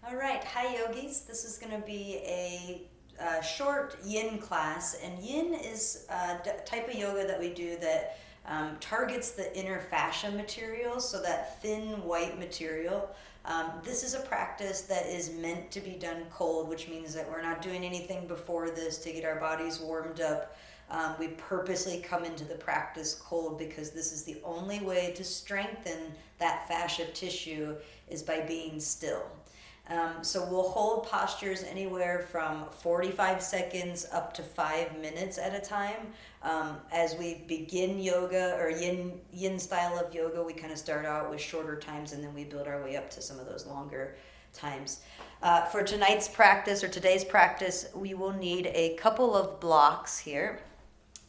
All right, hi yogis. This is going to be a short yin class, and yin is a type of yoga that we do that targets the inner fascia material, so that thin white material. This is a practice that is meant to be done cold, which means that we're not doing anything before this to get our bodies warmed up. We purposely come into the practice cold because this is the only way to strengthen that fascia tissue is by being still. So we'll hold postures anywhere from 45 seconds up to 5 minutes at a time. As we begin yoga or yin style of yoga, we kind of start out with shorter times and then we build our way up to some of those longer times. For tonight's practice or today's practice, we will need a couple of blocks here.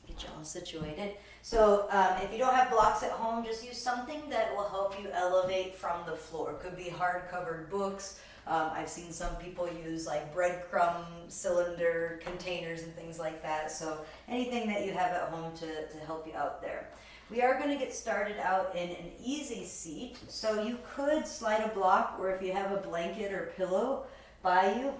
Get you all situated. So if you don't have blocks at home, just use something that will help you elevate from the floor. It could be hard-covered books. I've seen some people use like breadcrumb cylinder containers and things like that. So anything that you have at home to help you out there. We are going to get started out in an easy seat. So you could slide a block, or if you have a blanket or pillow by you,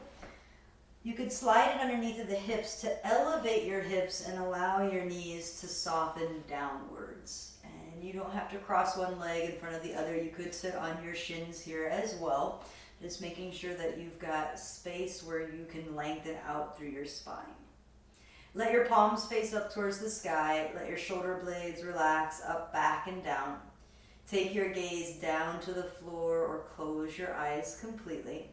you could slide it underneath of the hips to elevate your hips and allow your knees to soften downwards. And you don't have to cross one leg in front of the other. You could sit on your shins here as well. Just making sure that you've got space where you can lengthen out through your spine. Let your palms face up towards the sky. Let your shoulder blades relax up, back, and down. Take your gaze down to the floor or close your eyes completely.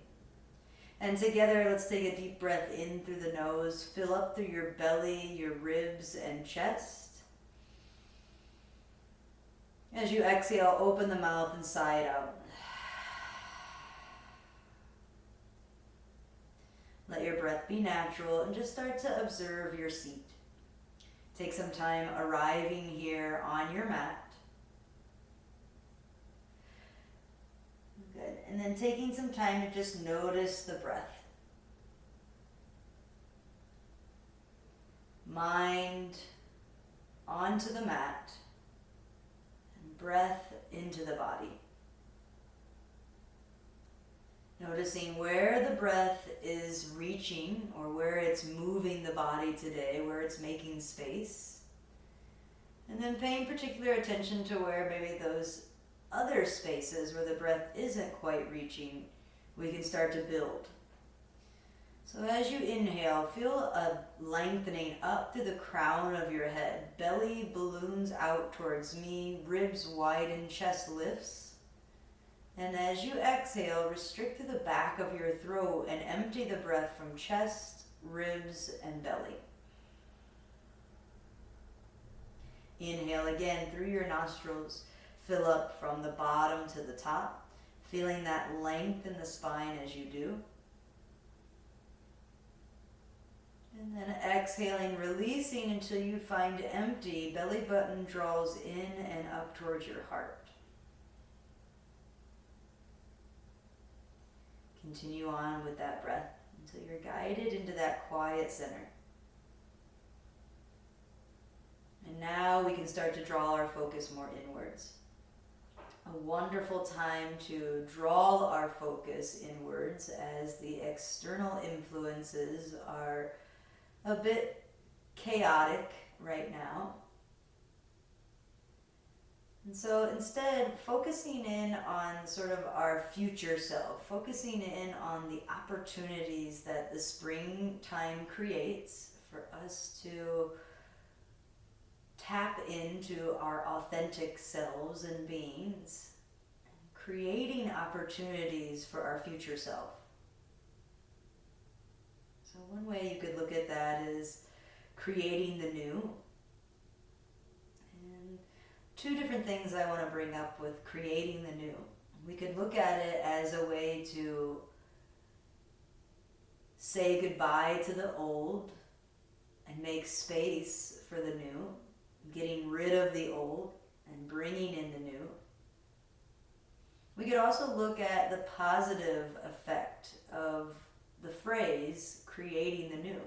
And together, let's take a deep breath in through the nose. Fill up through your belly, your ribs, and chest. As you exhale, open the mouth and sigh it out. Let your breath be natural and just start to observe your seat. Take some time arriving here on your mat. Good. And then taking some time to just notice the breath. Mind onto the mat and breath into the body. Noticing where the breath is reaching or where it's moving the body today, where it's making space. And then paying particular attention to where maybe those other spaces where the breath isn't quite reaching, we can start to build. So as you inhale, feel a lengthening up through the crown of your head. Belly balloons out towards me, ribs widen, chest lifts. And as you exhale, restrict to the back of your throat and empty the breath from chest, ribs, and belly. Inhale again through your nostrils. Fill up from the bottom to the top, feeling that length in the spine as you do. And then exhaling, releasing until you find empty. Belly button draws in and up towards your heart. Continue on with that breath until you're guided into that quiet center. And now we can start to draw our focus more inwards. A wonderful time to draw our focus inwards as the external influences are a bit chaotic right now. And so instead, focusing in on sort of our future self, focusing in on the opportunities that the springtime creates for us to tap into our authentic selves and beings, creating opportunities for our future self. So one way you could look at that is creating the new. And two different things I want to bring up with creating the new. We could look at it as a way to say goodbye to the old and make space for the new, getting rid of the old and bringing in the new. We could also look at the positive effect of the phrase creating the new.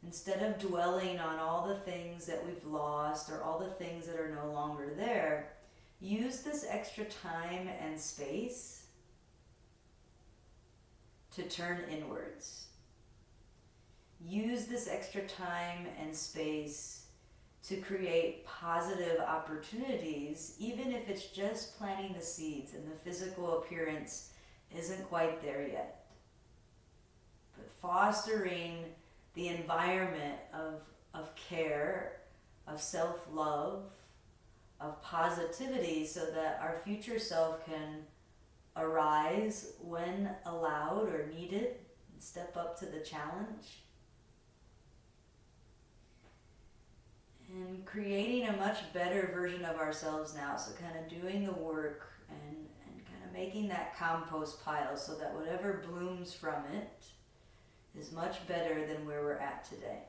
Instead of dwelling on all the things that we've lost or all the things that are no longer there, use this extra time and space to turn inwards. Use this extra time and space to create positive opportunities, even if it's just planting the seeds and the physical appearance isn't quite there yet. But fostering the environment of care, of self-love, of positivity, so that our future self can arise when allowed or needed and step up to the challenge. And creating a much better version of ourselves now. So kind of doing the work and kind of making that compost pile so that whatever blooms from it is much better than where we're at today.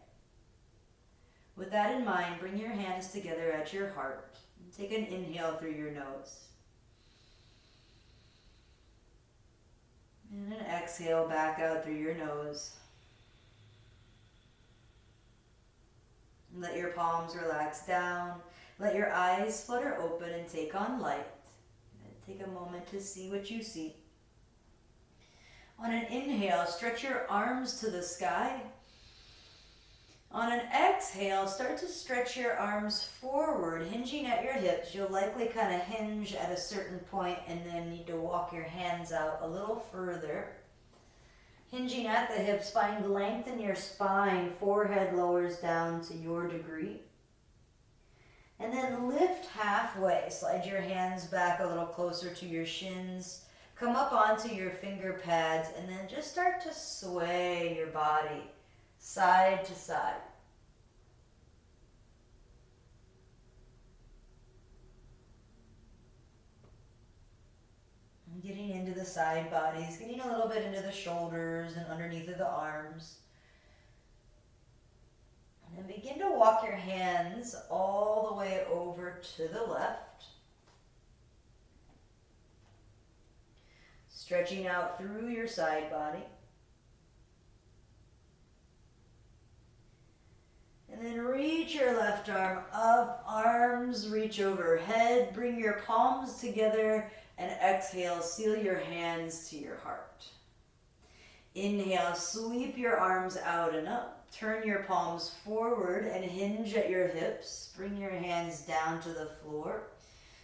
With that in mind, bring your hands together at your heart. Take an inhale through your nose. And an exhale back out through your nose. Let your palms relax down. Let your eyes flutter open and take on light. Take a moment to see what you see. On an inhale, stretch your arms to the sky. On an exhale, start to stretch your arms forward, hinging at your hips. You'll likely kind of hinge at a certain point and then need to walk your hands out a little further. Hinging at the hips, find length in your spine, forehead lowers down to your degree. And then lift halfway, slide your hands back a little closer to your shins, come up onto your finger pads, and then just start to sway your body side to side. Getting into the side bodies, getting a little bit into the shoulders and underneath of the arms. And then begin to walk your hands all the way over to the left. Stretching out through your side body. And then reach your left arm up, arms reach overhead, bring your palms together, and exhale, seal your hands to your heart. Inhale, sweep your arms out and up. Turn your palms forward and hinge at your hips. Bring your hands down to the floor.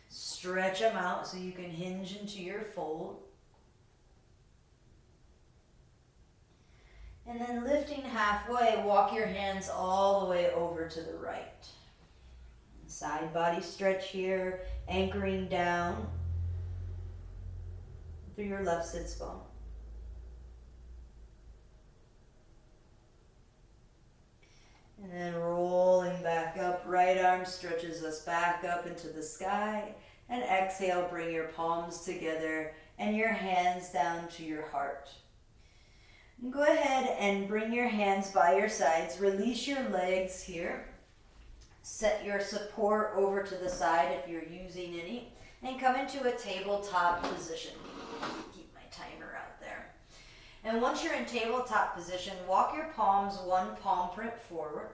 Stretch them out so you can hinge into your fold. And then lifting halfway, walk your hands all the way over to the right. Side body stretch here, anchoring down through your left sits bone. And then rolling back up, right arm stretches us back up into the sky. And exhale, bring your palms together and your hands down to your heart. And go ahead and bring your hands by your sides. Release your legs here. Set your support over to the side if you're using any. And come into a tabletop position. Keep my timer out there. And once you're in tabletop position, walk your palms one palm print forward.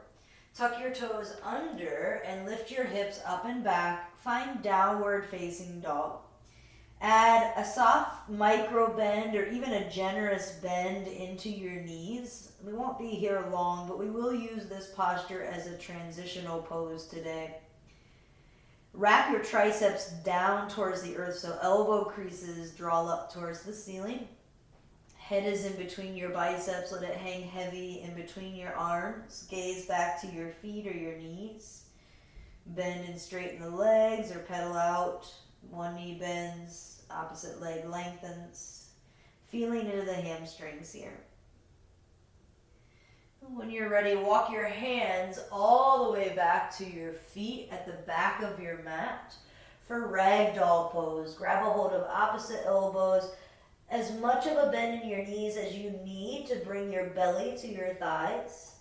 Tuck your toes under and lift your hips up and back. Find downward facing dog. Add a soft micro bend or even a generous bend into your knees. We won't be here long, but we will use this posture as a transitional pose today. Wrap your triceps down towards the earth so elbow creases draw up towards the ceiling. Head is in between your biceps. Let it hang heavy in between your arms. Gaze back to your feet or your knees. Bend and straighten the legs or pedal out. One knee bends, opposite leg lengthens. Feeling into the hamstrings here. When you're ready, walk your hands all the way back to your feet at the back of your mat for ragdoll pose. Grab a hold of opposite elbows. As much of a bend in your knees as you need to bring your belly to your thighs.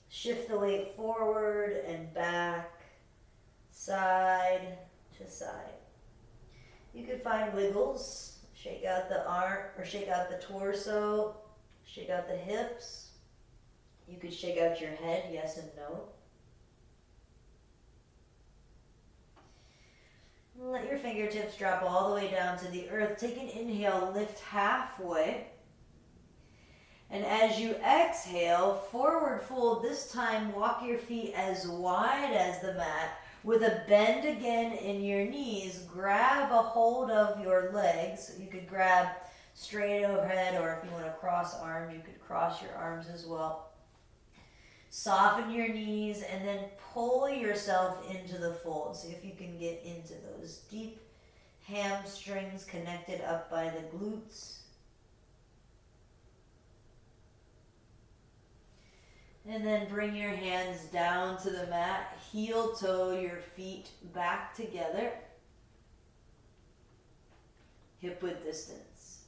Shift the weight forward and back, side to side. You can find wiggles. Shake out the arm or shake out the torso. Shake out the hips. You could shake out your head, yes and no. Let your fingertips drop all the way down to the earth. Take an inhale, lift halfway. And as you exhale, forward fold. This time, walk your feet as wide as the mat with a bend again in your knees. Grab a hold of your legs. You could grab straight overhead, or if you want to cross arms, you could cross your arms as well. Soften your knees and then pull yourself into the fold. See if you can get into those deep hamstrings connected up by the glutes. And then bring your hands down to the mat, heel toe your feet back together, hip width distance.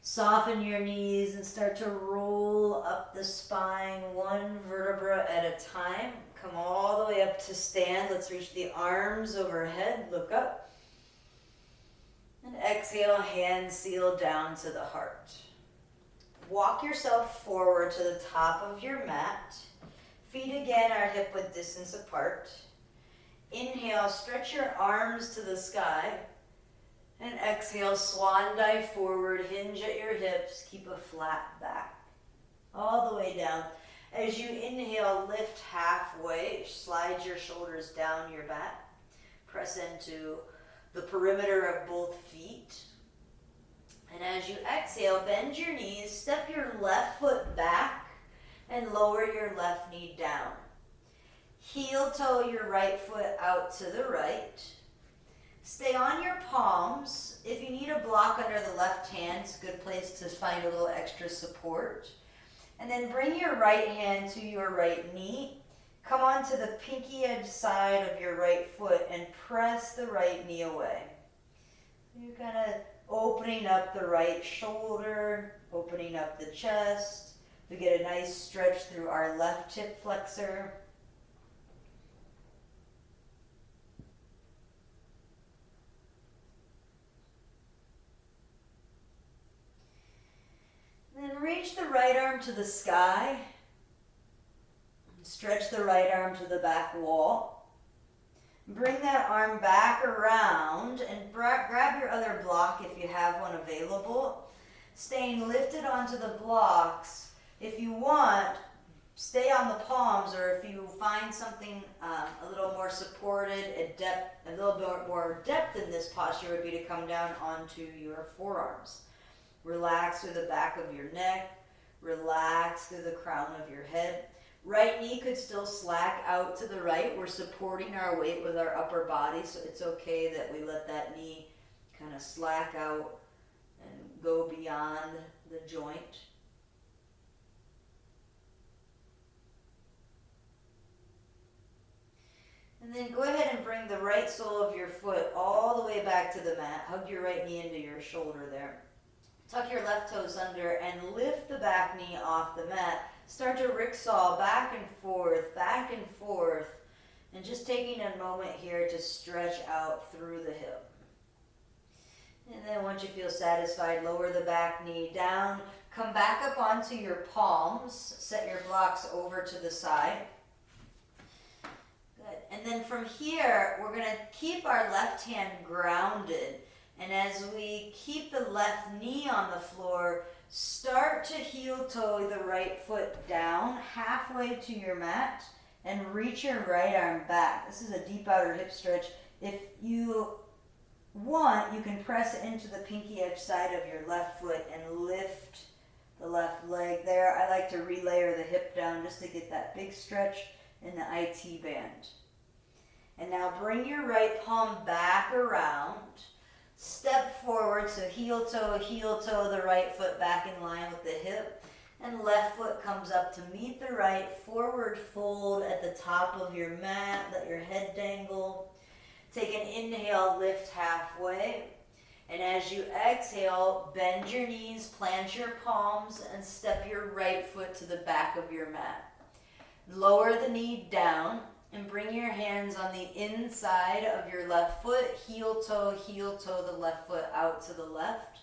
Soften your knees and start to roll up the spine, one vertebra at a time. Come all the way up to stand. Let's reach the arms overhead, look up. And exhale, hands seal down to the heart. Walk yourself forward to the top of your mat. Feet again are hip width distance apart. Inhale, stretch your arms to the sky. And exhale, swan dive forward, hinge at your hips, keep a flat back. All the way down. As you inhale, lift halfway, slide your shoulders down your back. Press into the perimeter of both feet. And as you exhale, bend your knees, step your left foot back, and lower your left knee down. Heel toe your right foot out to the right. Stay on your palms. If you need a block under the left hand, it's a good place to find a little extra support. And then bring your right hand to your right knee. Come onto the pinky edge side of your right foot and press the right knee away. You're kind of opening up the right shoulder, opening up the chest. We get a nice stretch through our left hip flexor. Then reach the right arm to the sky. Stretch the right arm to the back wall. Bring that arm back around and grab your other block if you have one available. Staying lifted onto the blocks. If you want, stay on the palms, or if you find something a little more supported, a little bit more depth in this posture would be to come down onto your forearms. Relax through the back of your neck. Relax through the crown of your head. Right knee could still slack out to the right. We're supporting our weight with our upper body, so it's okay that we let that knee kind of slack out and go beyond the joint. And then go ahead and bring the right sole of your foot all the way back to the mat. Hug your right knee into your shoulder there. Tuck your left toes under and lift the back knee off the mat. Start to ricksaw back and forth, and just taking a moment here to stretch out through the hip. And then once you feel satisfied, lower the back knee down, come back up onto your palms, set your blocks over to the side. Good. And then from here, we're going to keep our left hand grounded. And as we keep the left knee on the floor, start to heel toe the right foot down halfway to your mat and reach your right arm back. This is a deep outer hip stretch. If you want, you can press into the pinky edge side of your left foot and lift the left leg there. I like to relayer the hip down just to get that big stretch in the IT band. And now bring your right palm back around. Step forward, so heel toe the right foot back in line with the hip. And left foot comes up to meet the right, forward fold at the top of your mat. Let your head dangle. Take an inhale, lift halfway. And as you exhale, bend your knees, plant your palms, and step your right foot to the back of your mat. Lower the knee down. And bring your hands on the inside of your left foot, heel toe the left foot out to the left.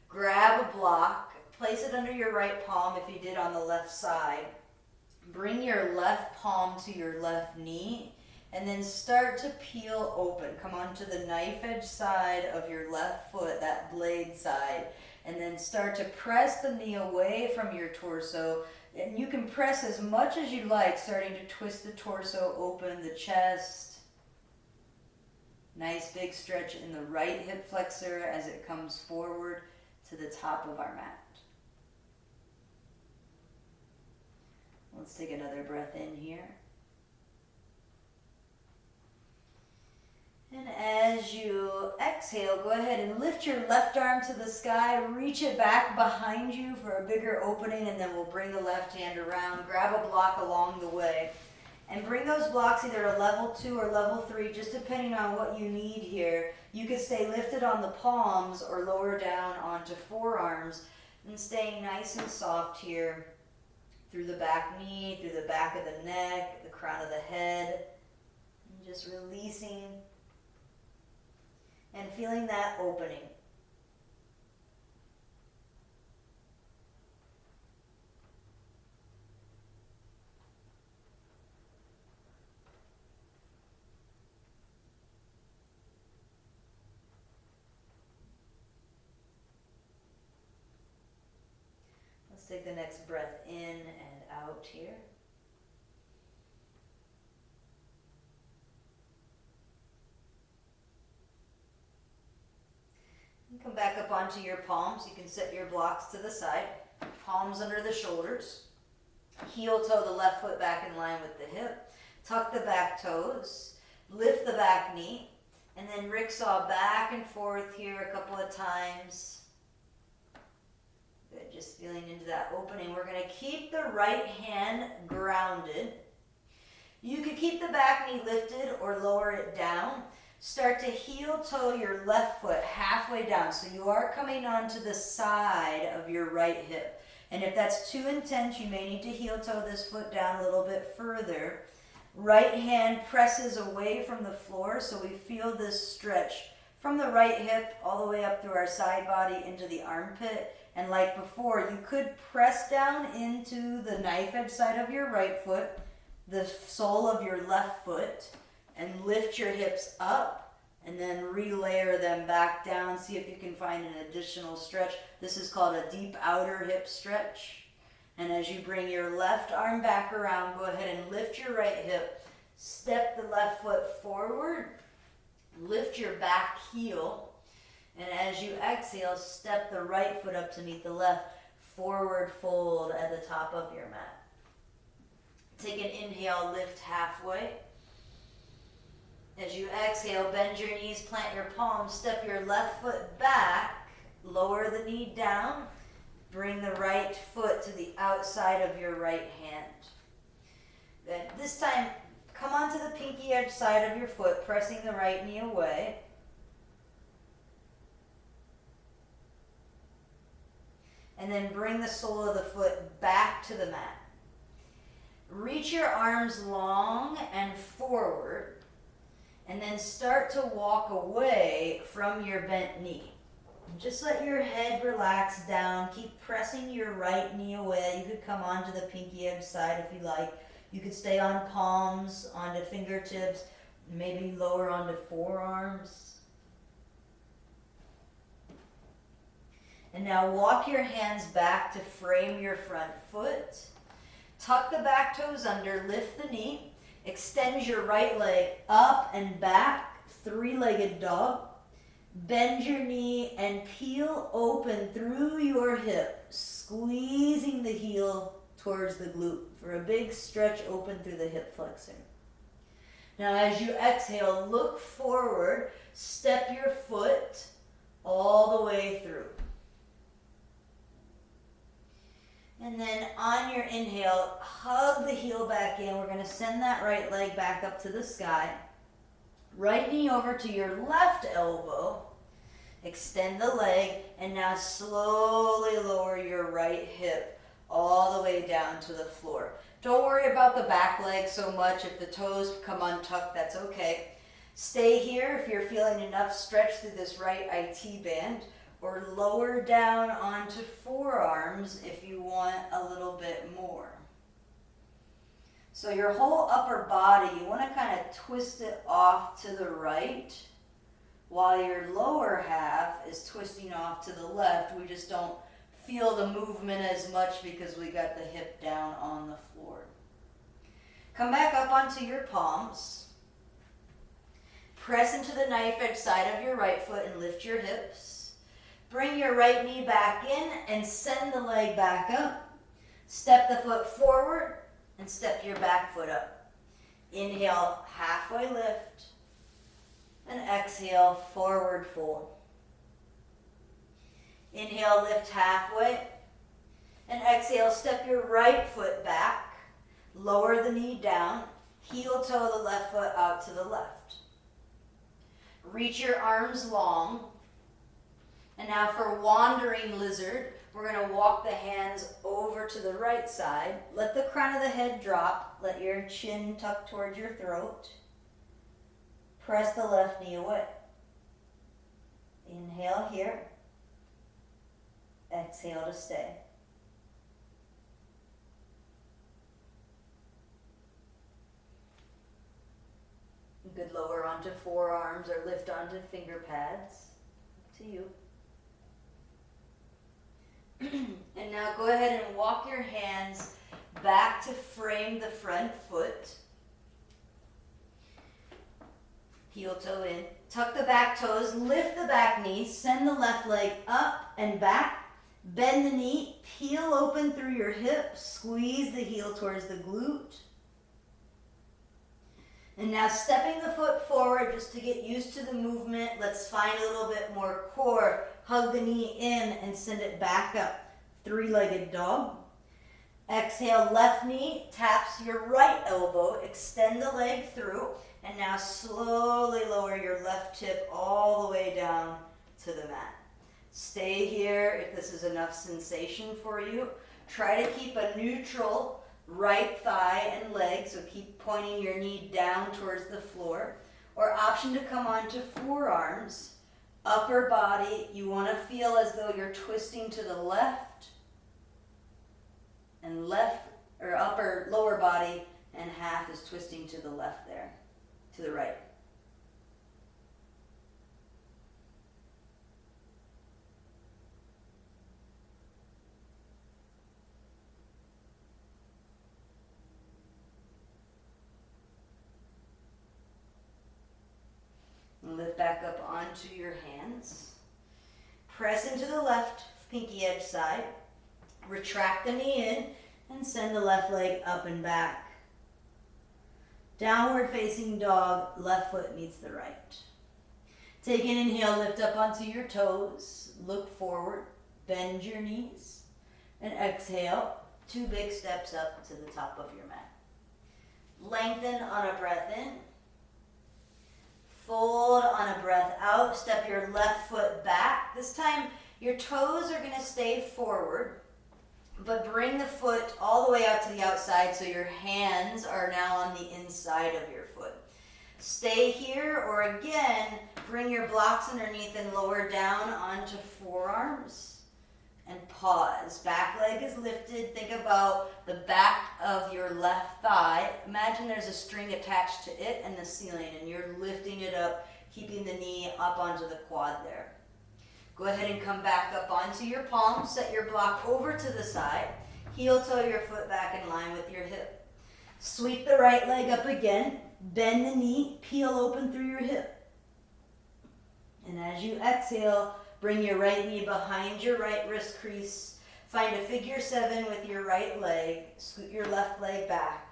Grab a block, place it under your right palm if you did on the left side. Bring your left palm to your left knee And then start to peel open. Come onto the knife edge side of your left foot, that blade side. And then start to press the knee away from your torso. And you can press as much as you like, starting to twist the torso open, the chest. Nice big stretch in the right hip flexor as it comes forward to the top of our mat. Let's take another breath in here. And as you exhale, go ahead and lift your left arm to the sky, reach it back behind you for a bigger opening, and then we'll bring the left hand around, grab a block along the way, and bring those blocks either to level 2 or level 3, just depending on what you need here. You could stay lifted on the palms or lower down onto forearms, and staying nice and soft here through the back knee, through the back of the neck, the crown of the head, and just releasing and feeling that opening. Let's take the next breath in and out here. Come back up onto your palms. You can set your blocks to the side. Palms under the shoulders. Heel toe the left foot back in line with the hip. Tuck the back toes. Lift the back knee. And then ricksaw back and forth here a couple of times. Good. Just feeling into that opening. We're going to keep the right hand grounded. You could keep the back knee lifted or lower it down. Start to heel toe your left foot halfway down. So you are coming onto the side of your right hip. And if that's too intense, you may need to heel toe this foot down a little bit further. Right hand presses away from the floor, so we feel this stretch from the right hip all the way up through our side body into the armpit. And like before, you could press down into the knife edge side of your right foot, the sole of your left foot, and lift your hips up, and then relayer them back down. See if you can find an additional stretch. This is called a deep outer hip stretch. And as you bring your left arm back around, go ahead and lift your right hip. Step the left foot forward. Lift your back heel. And as you exhale, step the right foot up to meet the left. Forward fold at the top of your mat. Take an inhale, lift halfway. As you exhale, bend your knees, plant your palms, step your left foot back, lower the knee down, bring the right foot to the outside of your right hand. Good. This time, come onto the pinky edge side of your foot, pressing the right knee away. And then bring the sole of the foot back to the mat. Reach your arms long and forward. And then start to walk away from your bent knee. Just let your head relax down. Keep pressing your right knee away. You could come onto the pinky edge side if you like. You could stay on palms, onto fingertips, maybe lower onto forearms. And now walk your hands back to frame your front foot. Tuck the back toes under, lift the knee. Extend your right leg up and back, three-legged dog. Bend your knee and peel open through your hip, squeezing the heel towards the glute for a big stretch open through the hip flexor. Now as you exhale, look forward, step your foot all the way through. And then on your inhale, hug the heel back in. We're going to send that right leg back up to the sky. Right knee over to your left elbow. Extend the leg, and now slowly lower your right hip all the way down to the floor. Don't worry about the back leg so much. If the toes come untucked, that's okay. Stay here if you're feeling enough stretch through this right IT band. Or lower down onto forearms if you want a little bit more. So your whole upper body, you want to kind of twist it off to the right, while your lower half is twisting off to the left. We just don't feel the movement as much because we got the hip down on the floor. Come back up onto your palms. Press into the knife edge side of your right foot and lift your hips. Bring your right knee back in and send the leg back up. Step the foot forward and step your back foot up. Inhale, halfway lift. And exhale, forward fold. Inhale, lift halfway. And exhale, step your right foot back. Lower the knee down. Heel toe the left foot out to the left. Reach your arms long. And now for wandering lizard, we're going to walk the hands over to the right side. Let the crown of the head drop. Let your chin tuck towards your throat. Press the left knee away. Inhale here. Exhale to stay. You could lower onto forearms or lift onto finger pads. Up to you. And now go ahead and walk your hands back to frame the front foot. Heel toe in. Tuck the back toes, lift the back knee, send the left leg up and back. Bend the knee, peel open through your hip, squeeze the heel towards the glute. And now stepping the foot forward just to get used to the movement. Let's find a little bit more core. Hug the knee in and send it back up. Three-legged dog. Exhale, left knee taps your right elbow. Extend the leg through. And now slowly lower your left hip all the way down to the mat. Stay here if this is enough sensation for you. Try to keep a neutral right thigh and leg, so keep pointing your knee down towards the floor. Or option to come onto forearms. Upper body, you want to feel as though you're twisting to the left. And lower body and half is twisting to the left there. To the right. And lift back up onto your hands. Press into the left pinky edge side. Retract the knee in and send the left leg up and back. Downward facing dog, left foot meets the right. Take an inhale, lift up onto your toes, look forward, bend your knees, and exhale, 2 big steps up to the top of your mat. Lengthen on a breath in, fold on a breath out, step your left foot back. This time your toes are going to stay forward, but bring the foot all the way out to the outside so your hands are now on the inside of your foot. Stay here, or again, bring your blocks underneath and lower down onto forearms and pause. Back leg is lifted. Think about the back of your left thigh. Imagine there's a string attached to it and the ceiling, and you're lifting it up, keeping the knee up onto the quad there. Go ahead and come back up onto your palms. Set your block over to the side. Heel toe your foot back in line with your hip. Sweep the right leg up again. Bend the knee. Peel open through your hip. And as you exhale, bring your right knee behind your right wrist crease. Find a figure 7 with your right leg. Scoot your left leg back.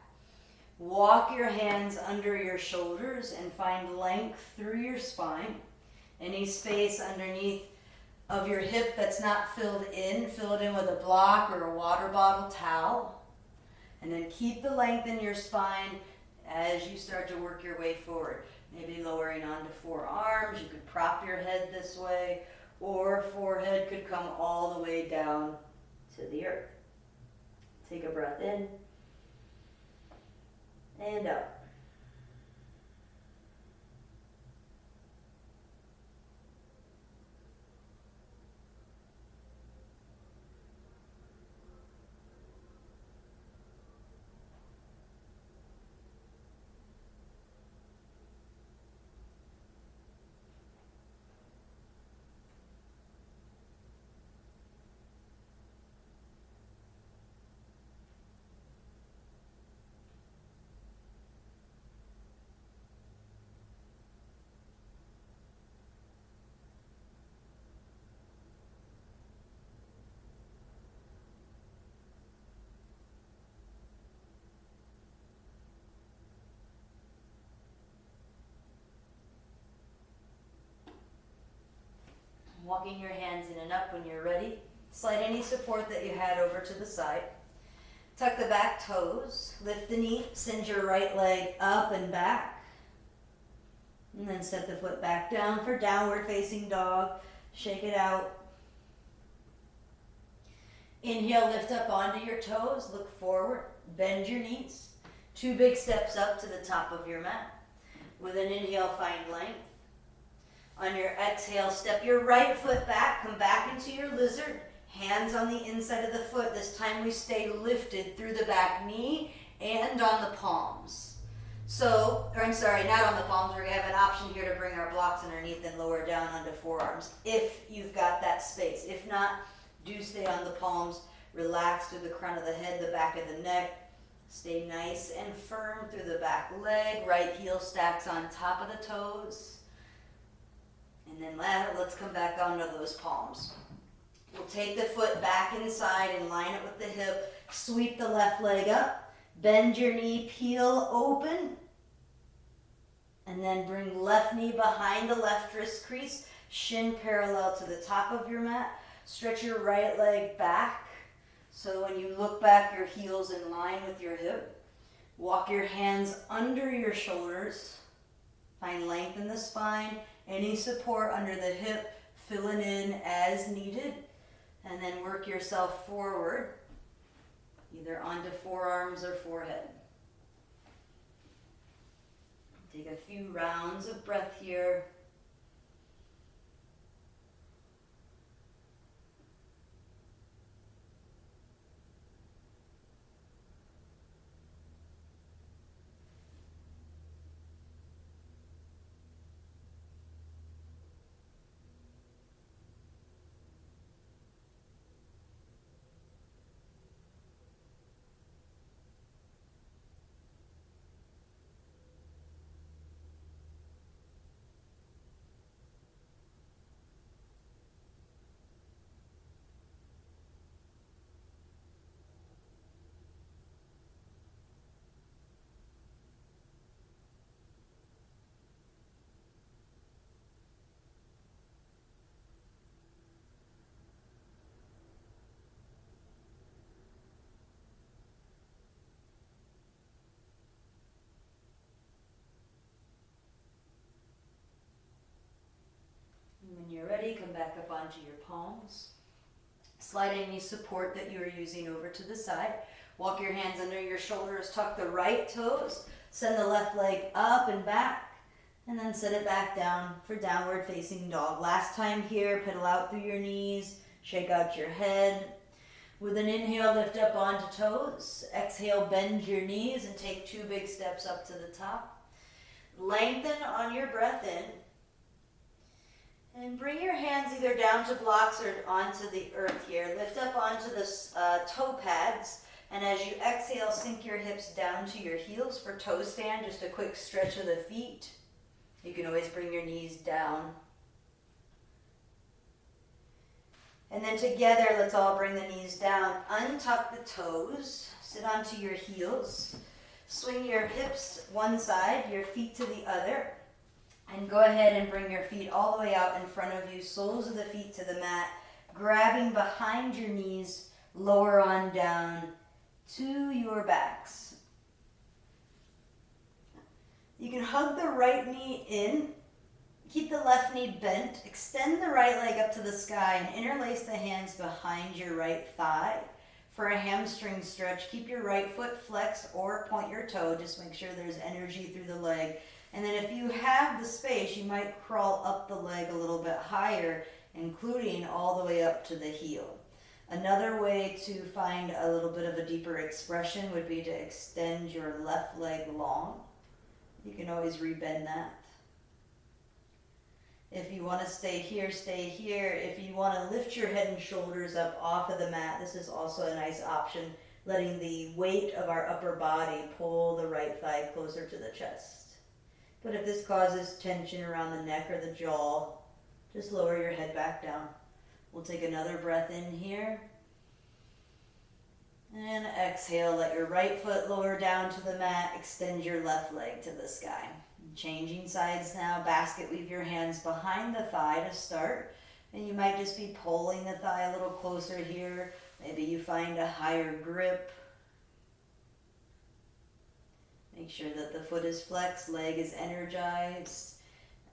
Walk your hands under your shoulders and find length through your spine. Any space underneath of your hip that's not filled in, fill it in with a block or a water bottle towel. And then keep the length in your spine as you start to work your way forward. Maybe lowering onto forearms. You could prop your head this way, or forehead could come all the way down to the earth. Take a breath in and out. Walking your hands in and up when you're ready. Slide any support that you had over to the side. Tuck the back toes. Lift the knee. Send your right leg up and back. And then step the foot back down for downward facing dog. Shake it out. Inhale, lift up onto your toes. Look forward. Bend your knees. 2 big steps up to the top of your mat. With an inhale, find length. On your exhale, step your right foot back. Come back into your lizard. Hands on the inside of the foot. This time we stay lifted through the back knee and on the palms. So, or I'm sorry, not on the palms. We're going to have an option here to bring our blocks underneath and lower down onto forearms if you've got that space. If not, do stay on the palms. Relax through the crown of the head, the back of the neck. Stay nice and firm through the back leg. Right heel stacks on top of the toes. And then let's come back onto those palms. We'll take the foot back inside and line it with the hip. Sweep the left leg up. Bend your knee, peel open. And then bring left knee behind the left wrist crease. Shin parallel to the top of your mat. Stretch your right leg back. So when you look back, your heel's in line with your hip. Walk your hands under your shoulders. Find length in the spine. Any support under the hip, fill it in as needed. And then work yourself forward, either onto forearms or forehead. Take a few rounds of breath here. When you're ready, come back up onto your palms. Slide any support that you are using over to the side. Walk your hands under your shoulders. Tuck the right toes. Send the left leg up and back. And then set it back down for downward facing dog. Last time here, pedal out through your knees. Shake out your head. With an inhale, lift up onto toes. Exhale, bend your knees and take 2 big steps up to the top. Lengthen on your breath in. And bring your hands either down to blocks or onto the earth here. Lift up onto the toe pads. And as you exhale, sink your hips down to your heels for toe stand. Just a quick stretch of the feet. You can always bring your knees down. And then together, let's all bring the knees down. Untuck the toes. Sit onto your heels. Swing your hips one side, your feet to the other. And go ahead and bring your feet all the way out in front of you, soles of the feet to the mat, grabbing behind your knees, lower on down to your backs. You can hug the right knee in, keep the left knee bent, extend the right leg up to the sky, and interlace the hands behind your right thigh. For a hamstring stretch, keep your right foot flexed or point your toe, just make sure there's energy through the leg. And then if you have the space, you might crawl up the leg a little bit higher, including all the way up to the heel. Another way to find a little bit of a deeper expression would be to extend your left leg long. You can always rebend that. If you want to stay here, stay here. If you want to lift your head and shoulders up off of the mat, this is also a nice option, letting the weight of our upper body pull the right thigh closer to the chest. But if this causes tension around the neck or the jaw, just lower your head back down. We'll take another breath in here. And exhale, let your right foot lower down to the mat, extend your left leg to the sky. Changing sides now, basket weave your hands behind the thigh to start. And you might just be pulling the thigh a little closer here. Maybe you find a higher grip. Make sure that the foot is flexed, leg is energized.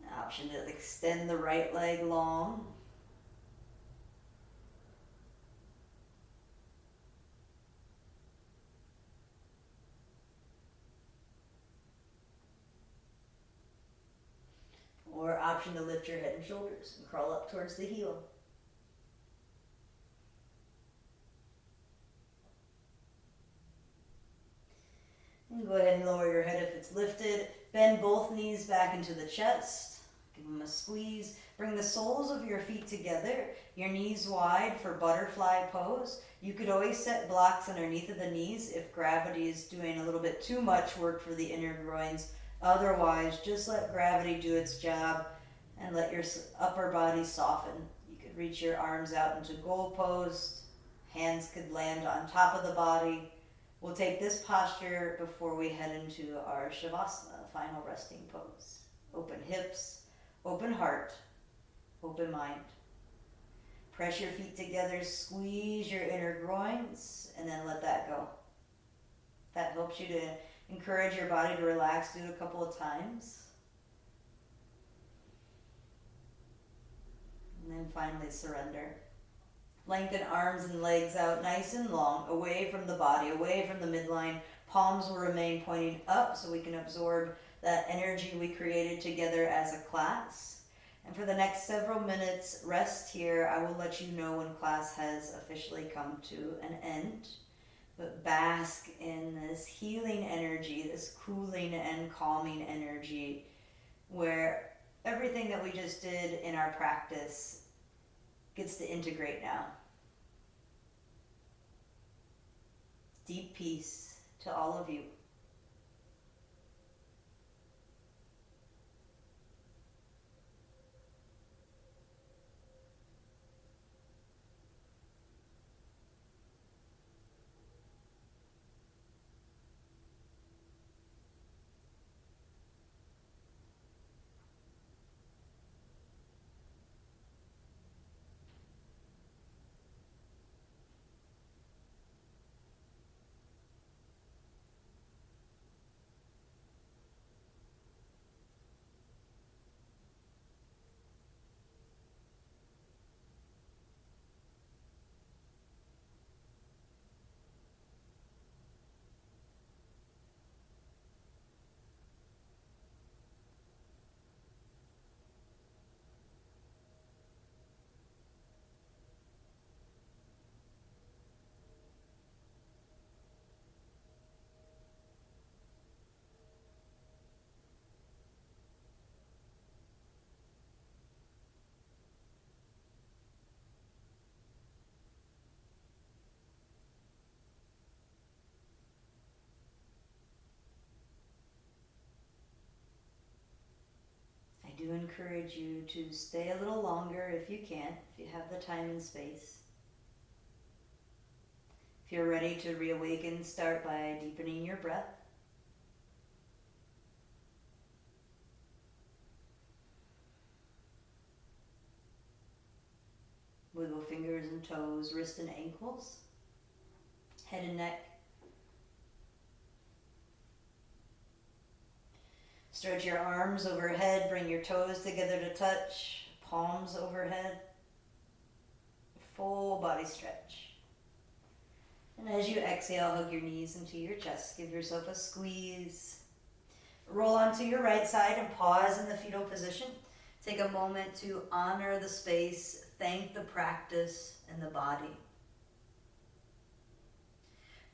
An option to extend the right leg long. Or option to lift your head and shoulders and crawl up towards the heel. And go ahead and lower your head if it's lifted. Bend both knees back into the chest. Give them a squeeze. Bring the soles of your feet together. Your knees wide for butterfly pose. You could always set blocks underneath of the knees if gravity is doing a little bit too much work for the inner groins. Otherwise, just let gravity do its job and let your upper body soften. You could reach your arms out into goal pose. Hands could land on top of the body. We'll take this posture before we head into our Shavasana, final resting pose. Open hips, open heart, open mind. Press your feet together, squeeze your inner groins, and then let that go. That helps you to encourage your body to relax. Do it a couple of times. And then finally surrender. Lengthen arms and legs out nice and long, away from the body, away from the midline. Palms will remain pointing up so we can absorb that energy we created together as a class. And for the next several minutes, rest here. I will let you know when class has officially come to an end. But bask in this healing energy, this cooling and calming energy, where everything that we just did in our practice gets to integrate now. Deep peace to all of you. I do encourage you to stay a little longer if you can, if you have the time and space. If you're ready to reawaken, start by deepening your breath. Wiggle fingers and toes, wrists and ankles, head and neck. Stretch your arms overhead, bring your toes together to touch, palms overhead. Full body stretch. And as you exhale, hug your knees into your chest. Give yourself a squeeze. Roll onto your right side and pause in the fetal position. Take a moment to honor the space, thank the practice and the body.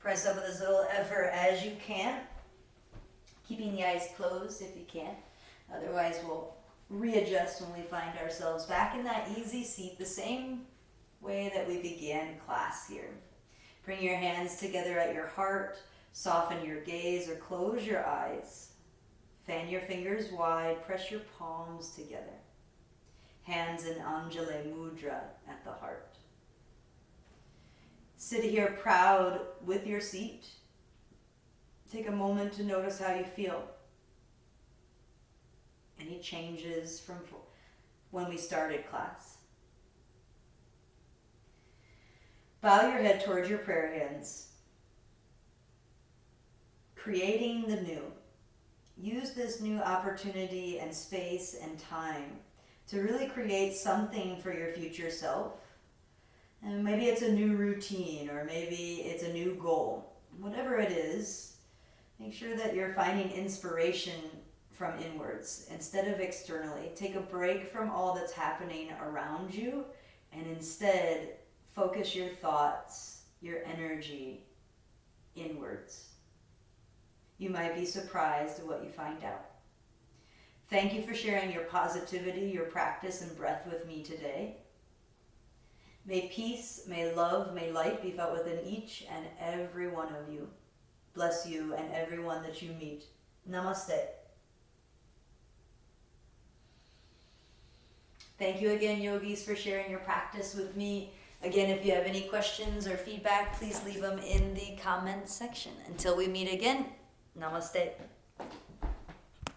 Press up with as little effort as you can, keeping the eyes closed if you can. Otherwise, we'll readjust when we find ourselves back in that easy seat, the same way that we began class here. Bring your hands together at your heart, soften your gaze or close your eyes. Fan your fingers wide, press your palms together. Hands in Anjali Mudra at the heart. Sit here proud with your seat. Take a moment to notice how you feel. Any changes from when we started class? Bow your head towards your prayer hands. Creating the new. Use this new opportunity and space and time to really create something for your future self. And maybe it's a new routine, or maybe it's a new goal. Whatever it is, make sure that you're finding inspiration from inwards instead of externally. Take a break from all that's happening around you and instead focus your thoughts, your energy inwards. You might be surprised at what you find out. Thank you for sharing your positivity, your practice, and breath with me today. May peace, may love, may light be felt within each and every one of you. Bless you and everyone that you meet. Namaste. Thank you again, yogis, for sharing your practice with me. Again, if you have any questions or feedback, please leave them in the comments section. Until we meet again, namaste.